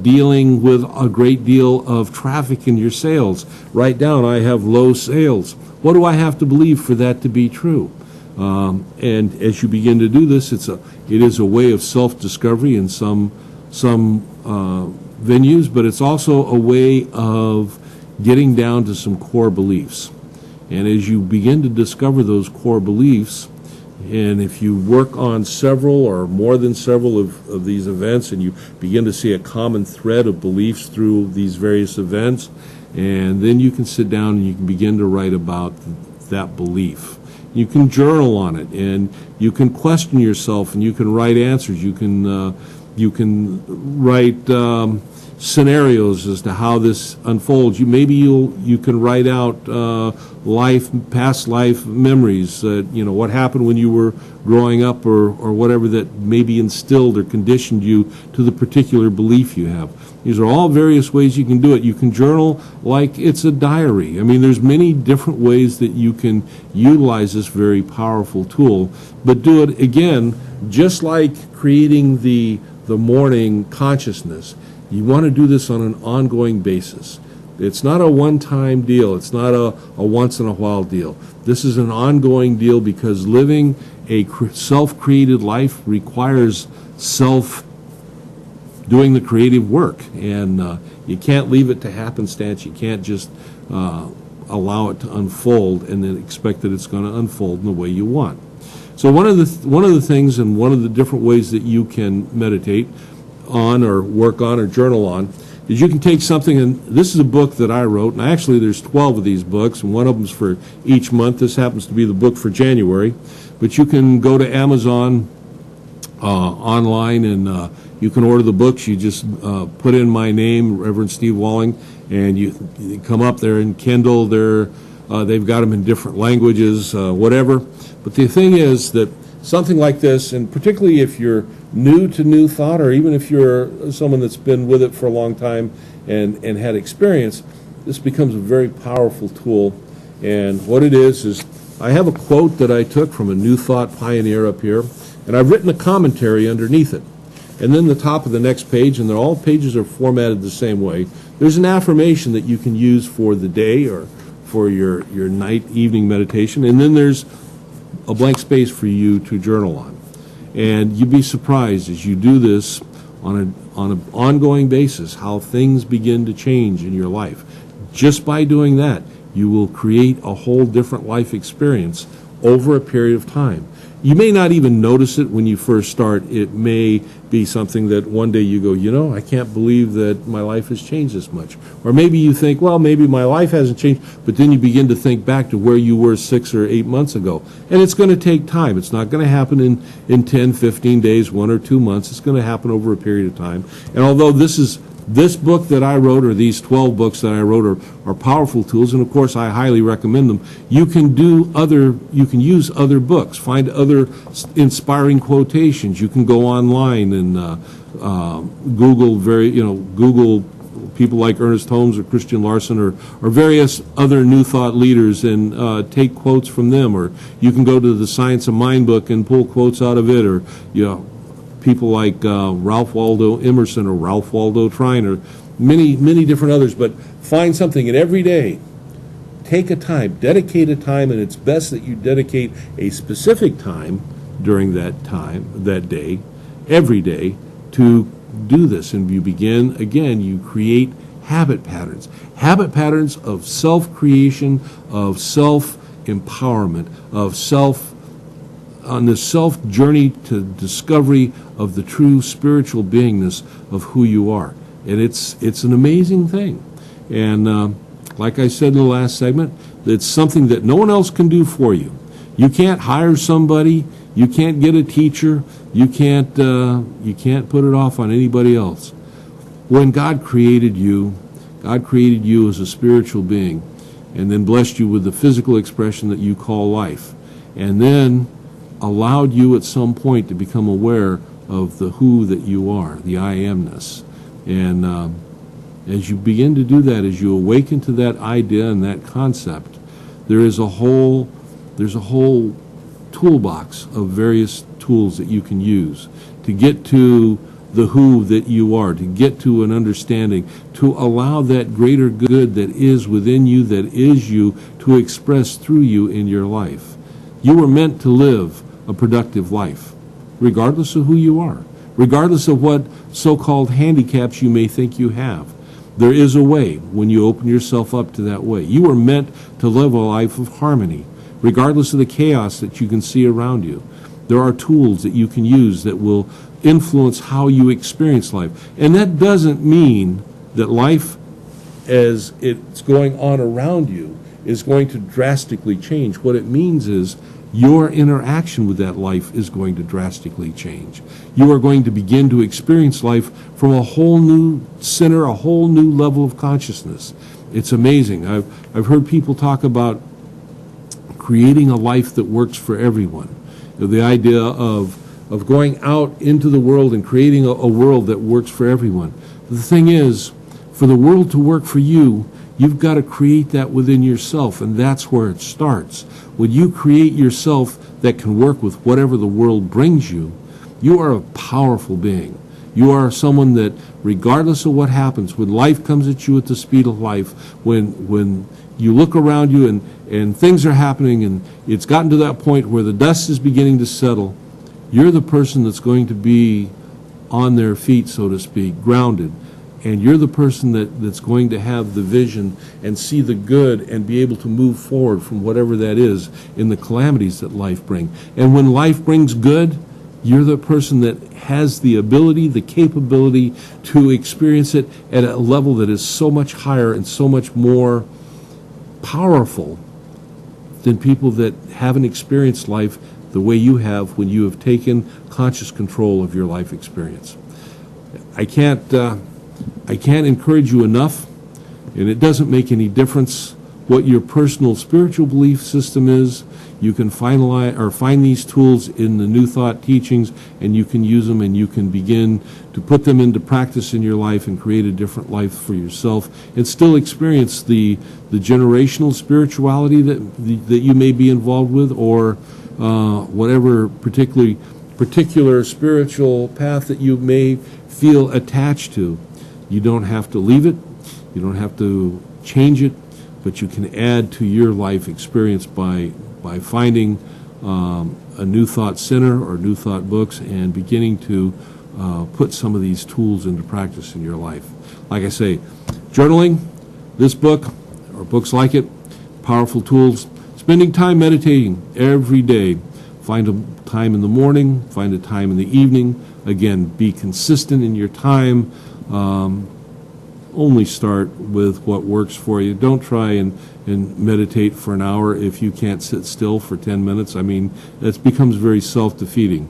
dealing with a great deal of traffic in your sales, write down, I have low sales. What do I have to believe for that to be true? And as you begin to do this, it is a way of self-discovery in some venues, but it's also a way of getting down to some core beliefs. And as you begin to discover those core beliefs, and if you work on several or more than several of these events, and you begin to see a common thread of beliefs through these various events, and then you can sit down and you can begin to write about that belief. You can journal on it, and you can question yourself, and you can write answers. You can write scenarios as to how this unfolds. You can write out past life memories. What happened when you were growing up, or whatever that maybe instilled or conditioned you to the particular belief you have. These are all various ways you can do it. You can journal like it's a diary. I mean, there's many different ways that you can utilize this very powerful tool, but do it, again, just like creating the morning consciousness. You want to do this on an ongoing basis. It's not a one-time deal. It's not a once-in-a-while deal. This is an ongoing deal, because living a self-created life requires doing the creative work, and you can't leave it to happenstance. You can't just allow it to unfold and then expect that it's going to unfold in the way you want. So one of the things, and one of the different ways that you can meditate on or work on or journal on, is you can take something, and this is a book that I wrote, and actually there's 12 of these books, and one of them's for each month. This happens to be the book for January. But you can go to Amazon online, and you can order the books. You just put in my name, Reverend Steve Walling, and you come up there in Kindle. They've got them in different languages, whatever. But the thing is that something like this, and particularly if you're new to New Thought, or even if you're someone that's been with it for a long time and had experience, this becomes a very powerful tool. And what it is I have a quote that I took from a New Thought pioneer up here, and I've written a commentary underneath it. And then the top of the next page, and all pages are formatted the same way, there's an affirmation that you can use for the day or for your night, evening meditation, and then there's a blank space for you to journal on. And you'd be surprised as you do this on an ongoing basis how things begin to change in your life. Just by doing that, you will create a whole different life experience over a period of time. You may not even notice it when you first start. It may be something that one day you go, I can't believe that my life has changed this much. Or maybe you think, well, maybe my life hasn't changed, but then you begin to think back to where you were 6 or 8 months ago. And it's going to take time. It's not going to happen in 10, 15 days, 1 or 2 months. It's going to happen over a period of time. And although this book that I wrote, or these 12 books that I wrote, are powerful tools, and of course I highly recommend them. You can use other books, find other inspiring quotations. You can go online and Google people like Ernest Holmes or Christian Larson or various other New Thought leaders and take quotes from them. Or you can go to the Science of Mind book and pull quotes out of it, or people like Ralph Waldo Emerson or Ralph Waldo Trine or many different others. But find something, and every day take a time, dedicate a time, and it's best that you dedicate a specific time during that day, every day, to do this. And you begin, again, you create habit patterns of self-creation, of self-empowerment, on this self-journey to discovery of the true spiritual beingness of who you are. And it's an amazing thing. And like I said in the last segment, it's something that no one else can do for you. You can't hire somebody. You can't get a teacher. You can't put it off on anybody else. When God created you as a spiritual being, and then blessed you with the physical expression that you call life, and then allowed you at some point to become aware of the who that you are, the I amness. And as you begin to do that, as you awaken to that idea and that concept, there's a whole toolbox of various tools that you can use to get to the who that you are, to get to an understanding, to allow that greater good that is within you, that is you, to express through you in your life. You were meant to live a productive life, regardless of who you are, regardless of what so-called handicaps you may think you have. There is a way when you open yourself up to that way. You were meant to live a life of harmony, regardless of the chaos that you can see around you. There are tools that you can use that will influence how you experience life. And that doesn't mean that life as it's going on around you is going to drastically change. What it means is your interaction with that life is going to drastically change. You are going to begin to experience life from a whole new center, a whole new level of consciousness. It's amazing. I've heard people talk about creating a life that works for everyone. The idea of going out into the world and creating a world that works for everyone. The thing is, for the world to work for you, you've got to create that within yourself, and that's where it starts. When you create yourself that can work with whatever the world brings you, you are a powerful being. You are someone that, regardless of what happens, when life comes at you at the speed of life, when you look around you and things are happening and it's gotten to that point where the dust is beginning to settle, you're the person that's going to be on their feet, so to speak, grounded. And you're the person that's going to have the vision and see the good and be able to move forward from whatever that is in the calamities that life brings. And when life brings good, You're the person that has the ability, the capability to experience it at a level that is so much higher and so much more powerful than people that haven't experienced life the way you have when you have taken conscious control of your life experience. I can't encourage you enough, and it doesn't make any difference what your personal spiritual belief system is. You can find these tools in the New Thought teachings, and you can use them, and you can begin to put them into practice in your life and create a different life for yourself, and still experience the generational spirituality that you may be involved with, or whatever particular spiritual path that you may feel attached to. You don't have to leave it. You don't have to change it, but you can add to your life experience by finding a New Thought Center or New Thought books and beginning to put some of these tools into practice in your life. Like I say, journaling, this book, or books like it, powerful tools. Spending time meditating every day. Find a time in the morning, find a time in the evening. Again, be consistent in your time. Only start with what works for you. Don't try and meditate for an hour if you can't sit still for 10 minutes. I mean, that becomes very self-defeating.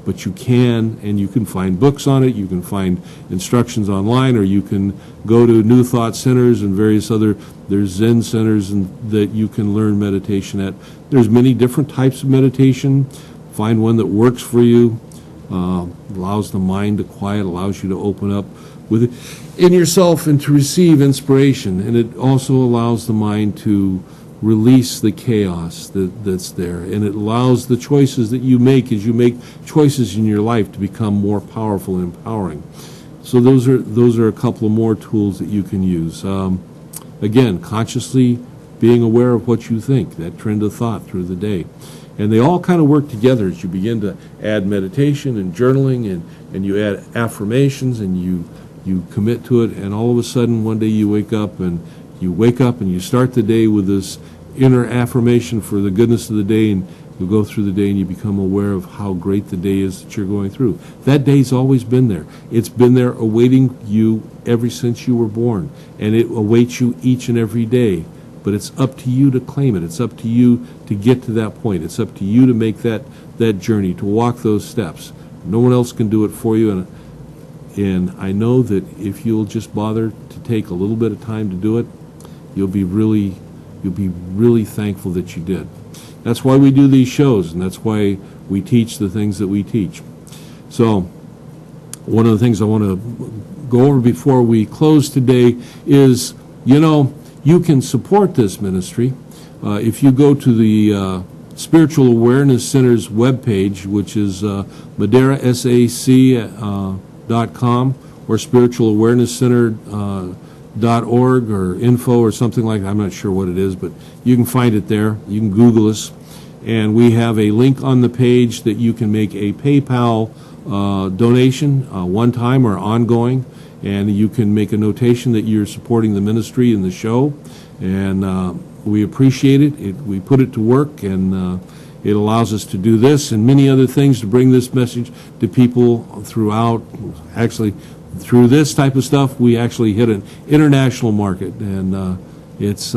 But you can, and you can find books on it, you can find instructions online, or you can go to New Thought centers and various other, there's Zen centers that you can learn meditation at. There's many different types of meditation. Find one that works for you, allows the mind to quiet, allows you to open up with it in yourself and to receive inspiration. And it also allows the mind to release the chaos that's there, and it allows the choices that you make as you make choices in your life to become more powerful and empowering. So those are a couple of more tools that you can use. Again, consciously being aware of what you think, that trend of thought through the day. And they all kind of work together as you begin to add meditation and journaling, and you add affirmations, and you commit to it, and all of a sudden one day you wake up and you start the day with this inner affirmation for the goodness of the day, and you go through the day and you become aware of how great the day is that you're going through. That day's always been there. It's been there awaiting you ever since you were born, and it awaits you each and every day. But it's up to you to claim it. It's up to you to get to that point. It's up to you to make that journey, to walk those steps. No one else can do it for you, and I know that if you'll just bother to take a little bit of time to do it, you'll be really thankful that you did. That's why we do these shows, and that's why we teach the things that we teach. So one of the things I want to go over before we close today is, you can support this ministry. If you go to the Spiritual Awareness Center's webpage, which is MaderaSAC.com or spiritualawarenesscenter.org or info or something like that. I'm not sure what it is, but you can find it there. You can Google us. And we have a link on the page that you can make a PayPal donation, one time or ongoing, and you can make a notation that you're supporting the ministry and the show. And we appreciate it. We put it to work, and it allows us to do this and many other things to bring this message to people throughout. Actually, through this type of stuff, we actually hit an international market, and it's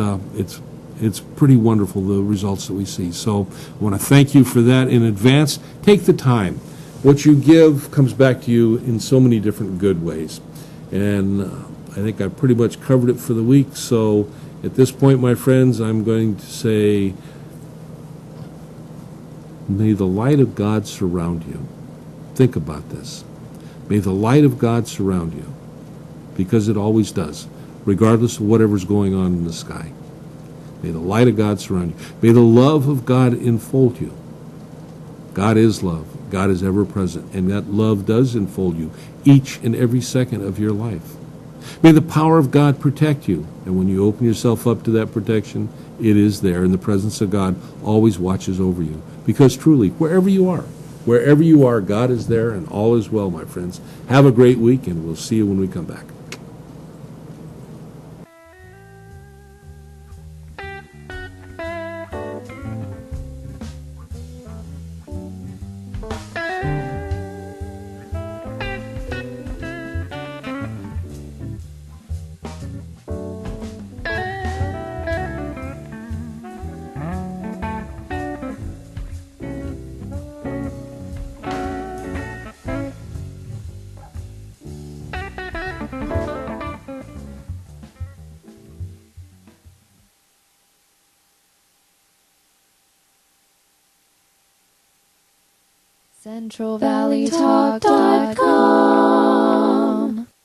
pretty wonderful, the results that we see. So I want to thank you for that in advance. Take the time. What you give comes back to you in so many different good ways. And I think I pretty much covered it for the week. So at this point, my friends, I'm going to say, may the light of God surround you. Think about this. May the light of God surround you, because it always does, regardless of whatever's going on in the sky. May the light of God surround you. May the love of God enfold you. God is love. God is ever present, and that love does enfold you each and every second of your life. May the power of God protect you, and when you open yourself up to that protection, it is there, and the presence of God always watches over you. Because truly, wherever you are, God is there, and all is well, my friends. Have a great week, and we'll see you when we come back. CentralValleyTalk.com